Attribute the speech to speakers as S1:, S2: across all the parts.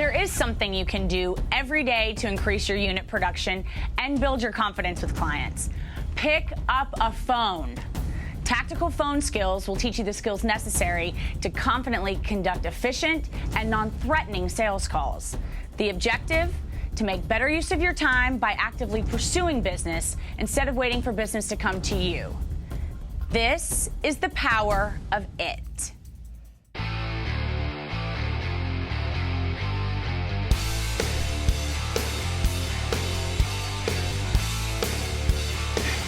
S1: There is something you can do every day to increase your unit production and build your confidence with clients. Pick up a phone. Tactical phone skills will teach you the skills necessary to confidently conduct efficient and non-threatening sales calls. The objective? To make better use of your time by actively pursuing business instead of waiting for business to come to you. This is the power of it.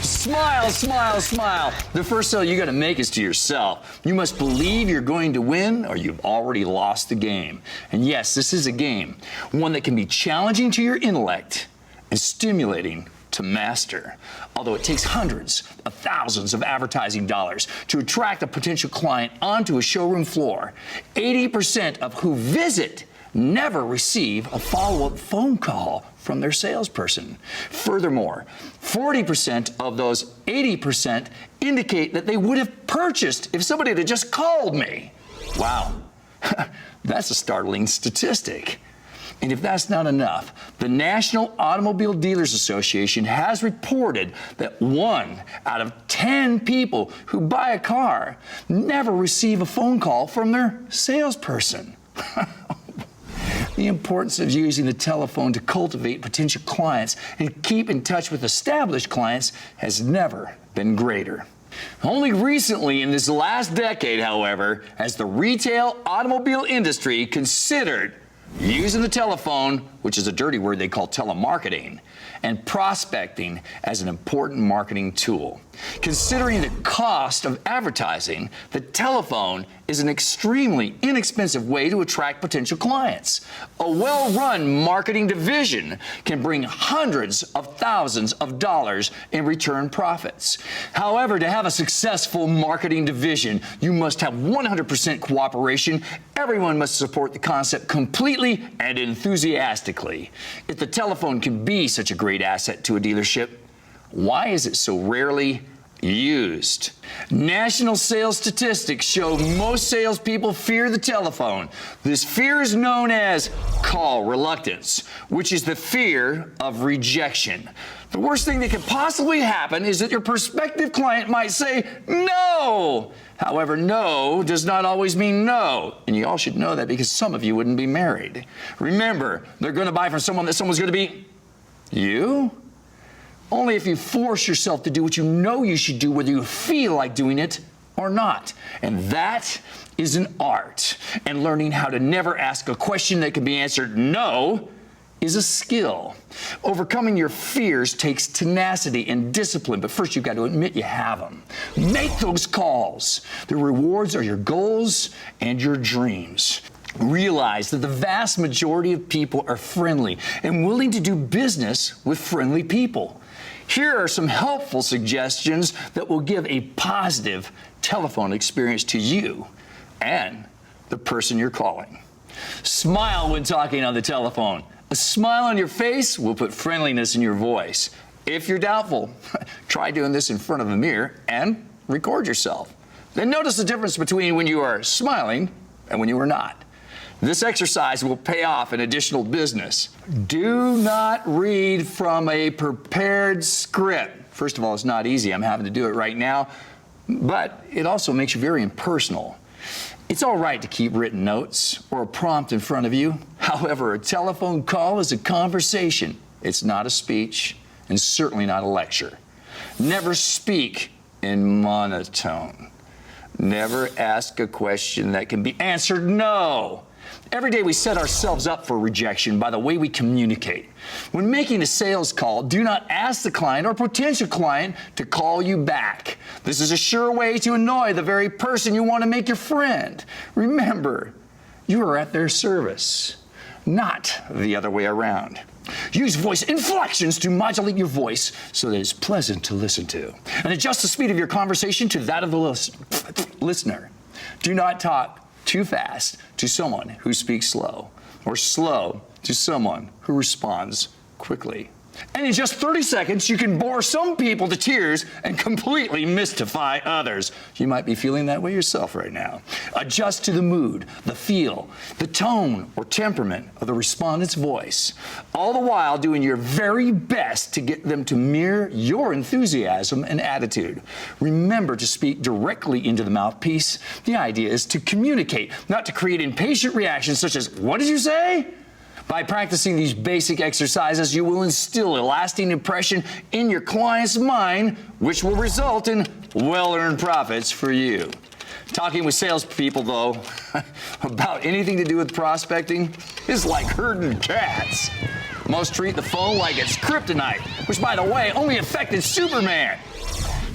S2: Smile, smile, smile. The first sale you got to make is to yourself. You must believe you're going to win or you've already lost the game. And yes, this is a game, one that can be challenging to your intellect and stimulating to master. Although it takes hundreds of thousands of advertising dollars to attract a potential client onto a showroom floor, 80% of who visit never receive a follow-up phone call from their salesperson. Furthermore, 40% of those 80% indicate that they would have purchased if somebody had just called me. Wow, that's a startling statistic. And if that's not enough, the National Automobile Dealers Association has reported that 1 out of 10 people who buy a car never receive a phone call from their salesperson. The importance of using the telephone to cultivate potential clients and keep in touch with established clients has never been greater. Only recently in this last decade, however, has the retail automobile industry considered using the telephone, which is a dirty word they call telemarketing, and prospecting as an important marketing tool. Considering the cost of advertising, the telephone is an extremely inexpensive way to attract potential clients. A well-run marketing division can bring hundreds of thousands of dollars in return profits. However, to have a successful marketing division, you must have 100% cooperation. Everyone must support the concept completely and enthusiastically. If the telephone can be such a great asset to a dealership, why is it so rarely used? National sales statistics show most salespeople fear the telephone. This fear is known as call reluctance, which is the fear of rejection. The worst thing that could possibly happen is that your prospective client might say no. However, no does not always mean no. And you all should know that because some of you wouldn't be married. Remember, they're going to buy from someone that someone's going to be you. Only if you force yourself to do what you know you should do, whether you feel like doing it or not. And that is an art. And learning how to never ask a question that can be answered no is a skill. Overcoming your fears takes tenacity and discipline, but first you've got to admit you have them. Make those calls. The rewards are your goals and your dreams. Realize that the vast majority of people are friendly and willing to do business with friendly people. Here are some helpful suggestions that will give a positive telephone experience to you and the person you're calling. Smile when talking on the telephone. A smile on your face will put friendliness in your voice. If you're doubtful, try doing this in front of a mirror and record yourself. Then notice the difference between when you are smiling and when you are not. This exercise will pay off in additional business. Do not read from a prepared script. First of all, it's not easy. I'm having to do it right now, but it also makes you very impersonal. It's all right to keep written notes or a prompt in front of you. However, a telephone call is a conversation. It's not a speech and certainly not a lecture. Never speak in monotone. Never ask a question that can be answered no. Every day we set ourselves up for rejection by the way we communicate. When making a sales call, do not ask the client or potential client to call you back. This is a sure way to annoy the very person you want to make your friend. Remember, you are at their service, not the other way around. Use voice inflections to modulate your voice so that it's pleasant to listen to. And adjust the speed of your conversation to that of the listener. Do not talk too fast to someone who speaks slow, or slow to someone who responds quickly. And in just 30 seconds, you can bore some people to tears and completely mystify others. You might be feeling that way yourself right now. Adjust to the mood, the feel, the tone or temperament of the respondent's voice, all the while doing your very best to get them to mirror your enthusiasm and attitude. Remember to speak directly into the mouthpiece. The idea is to communicate, not to create impatient reactions such as, "What did you say?" By practicing these basic exercises, you will instill a lasting impression in your client's mind, which will result in well-earned profits for you. Talking with salespeople, though, about anything to do with prospecting is like herding cats. Most treat the phone like it's kryptonite, which, by the way, only affected Superman.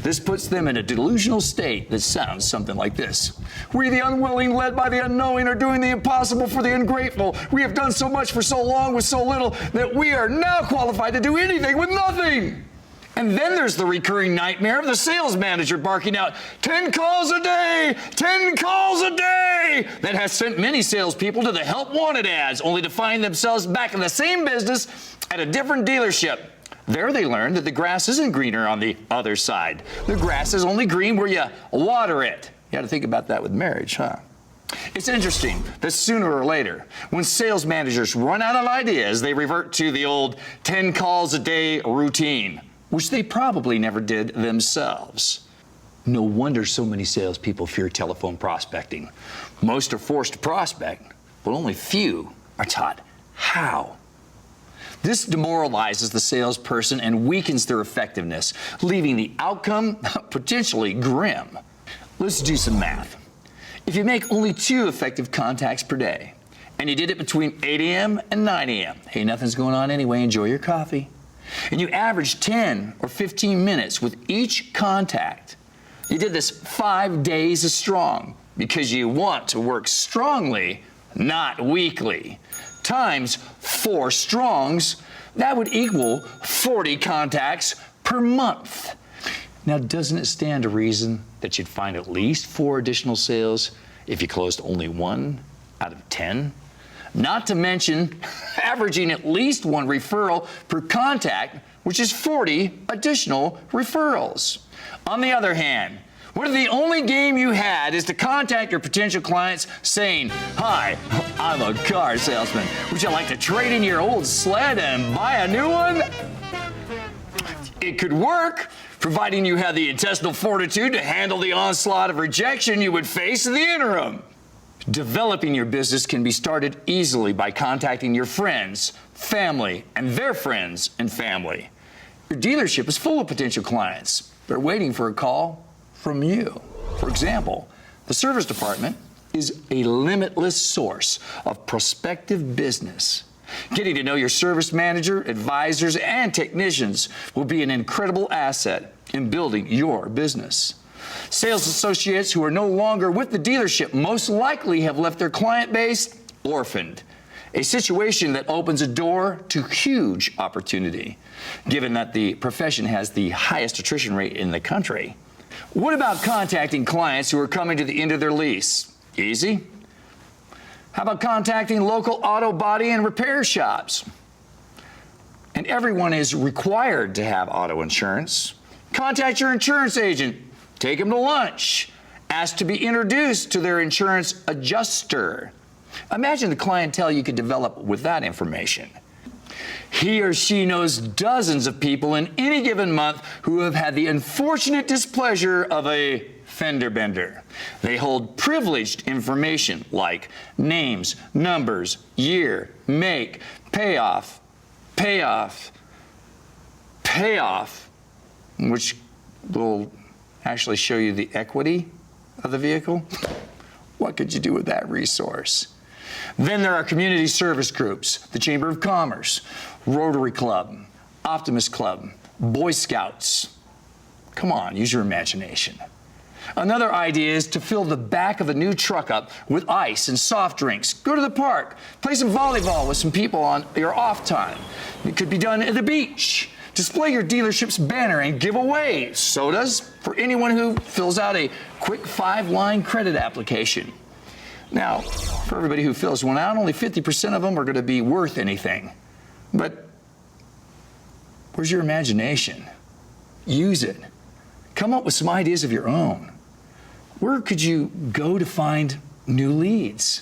S2: This puts them in a delusional state that sounds something like this. "We, the unwilling, led by the unknowing, are doing the impossible for the ungrateful. We have done so much for so long with so little that we are now qualified to do anything with nothing." And then there's the recurring nightmare of the sales manager barking out, 10 calls a day, 10 calls a day. That has sent many salespeople to the help wanted ads, only to find themselves back in the same business at a different dealership. There they learn that the grass isn't greener on the other side. The grass is only green where you water it. You got to think about that with marriage, huh? It's interesting that sooner or later, when sales managers run out of ideas, they revert to the old 10 calls a day routine, which they probably never did themselves. No wonder so many salespeople fear telephone prospecting. Most are forced to prospect, but only few are taught how. This demoralizes the salesperson and weakens their effectiveness, leaving the outcome potentially grim. Let's do some math. If you make only 2 effective contacts per day, and you did it between 8 a.m. and 9 a.m., hey, nothing's going on anyway, enjoy your coffee, and you average 10 or 15 minutes with each contact, you did this 5 days strong, because you want to work strongly, not weakly. Times 4 strongs, that would equal 40 contacts per month. Now, doesn't it stand to reason that you'd find at least 4 additional sales if you closed only 1 out of 10? Not to mention averaging at least 1 referral per contact, which is 40 additional referrals. On the other hand, what if the only game you had is to contact your potential clients saying, "Hi, I'm a car salesman. Would you like to trade in your old sled and buy a new one?" It could work, providing you have the intestinal fortitude to handle the onslaught of rejection you would face in the interim. Developing your business can be started easily by contacting your friends, family, and their friends and family. Your dealership is full of potential clients. They're waiting for a call from you. For example, the service department is a limitless source of prospective business. Getting to know your service manager, advisors, and technicians will be an incredible asset in building your business. Sales associates who are no longer with the dealership most likely have left their client base orphaned, a situation that opens a door to huge opportunity, given that the profession has the highest attrition rate in the country. What about contacting clients who are coming to the end of their lease? Easy. How about contacting local auto body and repair shops? And everyone is required to have auto insurance. Contact your insurance agent. Take them to lunch. Ask to be introduced to their insurance adjuster. Imagine the clientele you could develop with that information. He or she knows dozens of people in any given month who have had the unfortunate displeasure of a fender bender. They hold privileged information like names, numbers, year, make, payoff, which will actually show you the equity of the vehicle. What could you do with that resource? Then there are community service groups, the Chamber of Commerce, Rotary Club, Optimist Club, Boy Scouts. Come on, use your imagination. Another idea is to fill the back of a new truck up with ice and soft drinks. Go to the park, play some volleyball with some people on your off time. It could be done at the beach. Display your dealership's banner and give away sodas for anyone who fills out a quick 5-line credit application. Now, for everybody who fills one out, only 50% of them are going to be worth anything. But Where's your imagination? Use it. Come up with some ideas of your own. Where could you go to find new leads?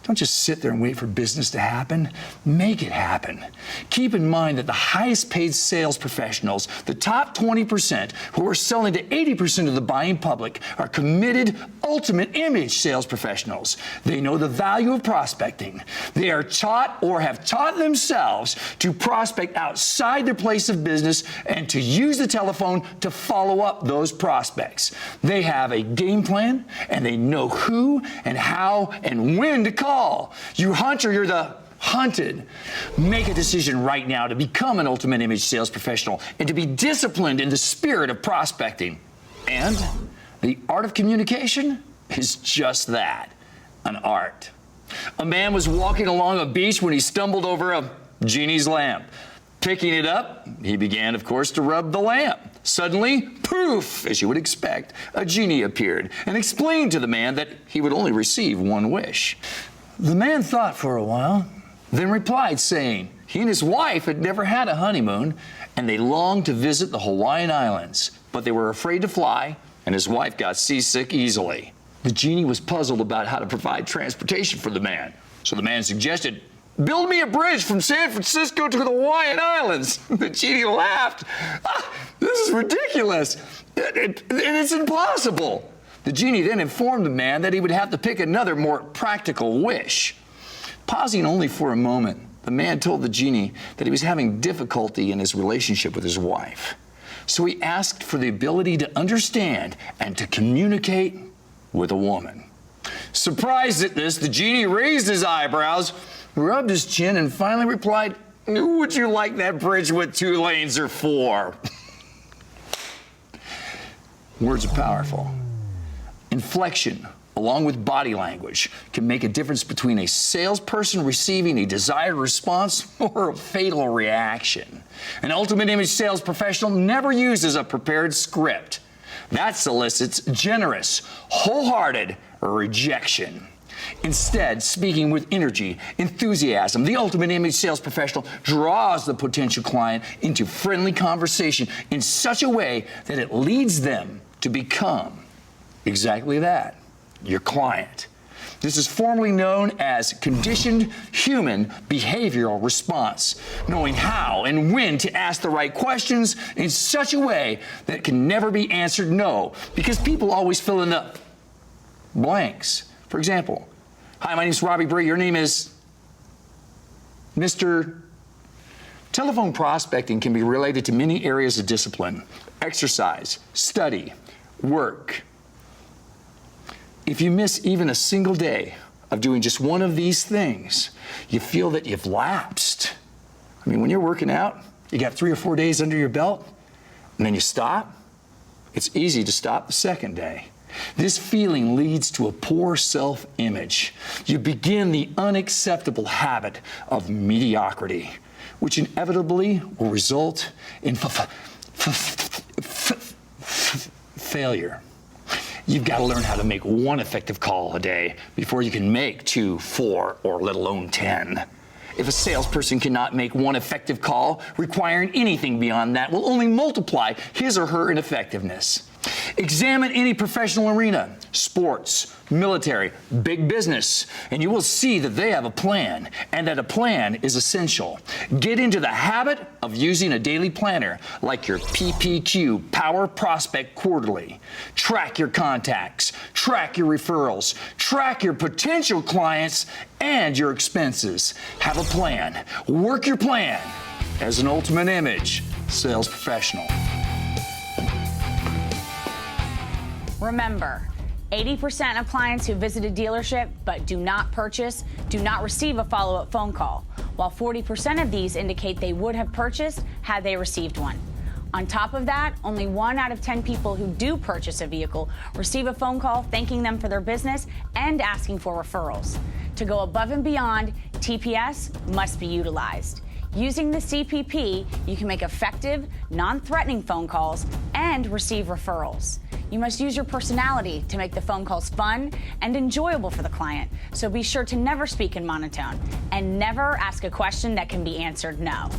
S2: Don't just sit there and wait for business to happen. Make it happen. Keep in mind that the highest paid sales professionals, the top 20% who are selling to 80% of the buying public, are committed ultimate image sales professionals. They know the value of prospecting. They are taught or have taught themselves to prospect outside their place of business and to use the telephone to follow up those prospects. They have a game plan and they know who and how and when to call. You hunter, you're the hunted. Make a decision right now to become an ultimate image sales professional and to be disciplined in the spirit of prospecting. And the art of communication is just that, an art. A man was walking along a beach when he stumbled over a genie's lamp. Picking it up, he began, of course, to rub the lamp. Suddenly, poof, as you would expect, a genie appeared and explained to the man that he would only receive one wish. The man thought for a while, then replied, saying he and his wife had never had a honeymoon, and they longed to visit the Hawaiian Islands, but they were afraid to fly, and his wife got seasick easily. The genie was puzzled about how to provide transportation for the man, so the man suggested, "Build me a bridge from San Francisco to the Hawaiian Islands." The genie laughed. This is ridiculous. It's impossible. The genie then informed the man that he would have to pick another, more practical wish. Pausing only for a moment, the man told the genie that he was having difficulty in his relationship with his wife. So he asked for the ability to understand and to communicate with a woman. Surprised at this, the genie raised his eyebrows, rubbed his chin, and finally replied, "Would you like that bridge with 2 lanes or 4? Words are powerful. Inflection, along with body language, can make a difference between a salesperson receiving a desired response or a fatal reaction. An ultimate image sales professional never uses a prepared script. That solicits generous, wholehearted rejection. Instead, speaking with energy, enthusiasm, the ultimate image sales professional draws the potential client into friendly conversation in such a way that it leads them to become exactly that, your client. This is formally known as conditioned human behavioral response, knowing how and when to ask the right questions in such a way that can never be answered no, because people always fill in the blanks. For example, "Hi, my name is Robbie Bray. Your name is Mr. Telephone prospecting can be related to many areas of discipline: exercise, study, work. If you miss even a single day of doing just one of these things, you feel that you've lapsed. I mean, when you're working out, you got 3 or 4 days under your belt, and then you stop. It's easy to stop the second day. This feeling leads to a poor self-image. You begin the unacceptable habit of mediocrity, which inevitably will result in failure. You've got to learn how to make one effective call a day before you can make 2, 4, or let alone 10. If a salesperson cannot make one effective call, requiring anything beyond that will only multiply his or her ineffectiveness. Examine any professional arena, sports, military, big business, and you will see that they have a plan, and that a plan is essential. Get into the habit of using a daily planner like your PPQ, Power Prospect Quarterly. Track your contacts, track your referrals, track your potential clients and your expenses. Have a plan. Work your plan as an ultimate image sales professional.
S1: Remember, 80% of clients who visit a dealership but do not purchase do not receive a follow-up phone call, while 40% of these indicate they would have purchased had they received one. On top of that, only 1 out of 10 people who do purchase a vehicle receive a phone call thanking them for their business and asking for referrals. To go above and beyond, TPS must be utilized. Using the CPP, you can make effective, non-threatening phone calls and receive referrals. You must use your personality to make the phone calls fun and enjoyable for the client, so be sure to never speak in monotone and never ask a question that can be answered no.